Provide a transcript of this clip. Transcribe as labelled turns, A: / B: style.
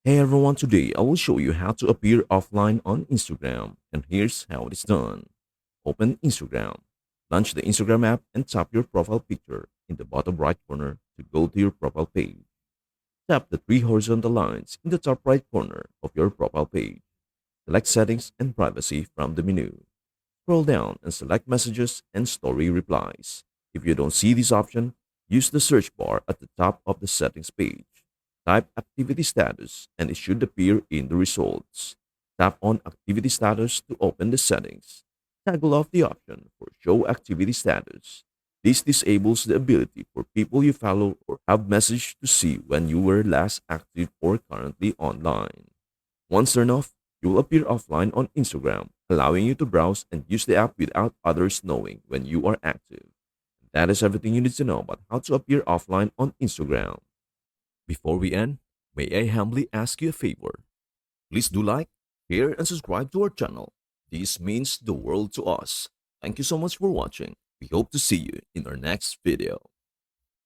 A: Hey everyone, today I will show you how to appear offline on Instagram, and here's how it is done. Open Instagram, launch the Instagram app and tap your profile picture in the bottom right corner to go to your profile page. Tap the three horizontal lines in the top right corner of your profile page. Select Settings and Privacy from the menu. Scroll down and select Messages and Story Replies. If you don't see this option, use the search bar at the top of the settings page. Type Activity Status and it should appear in the results. Tap on Activity Status to open the settings. Toggle off the option for Show Activity Status. This disables the ability for people you follow or have messaged to see when you were last active or currently online. Once turned off, you will appear offline on Instagram, allowing you to browse and use the app without others knowing when you are active. That is everything you need to know about how to appear offline on Instagram. Before we end, may I humbly ask you a favor? Please do like, share, and subscribe to our channel. This means the world to us. Thank you so much for watching. We hope to see you in our next video.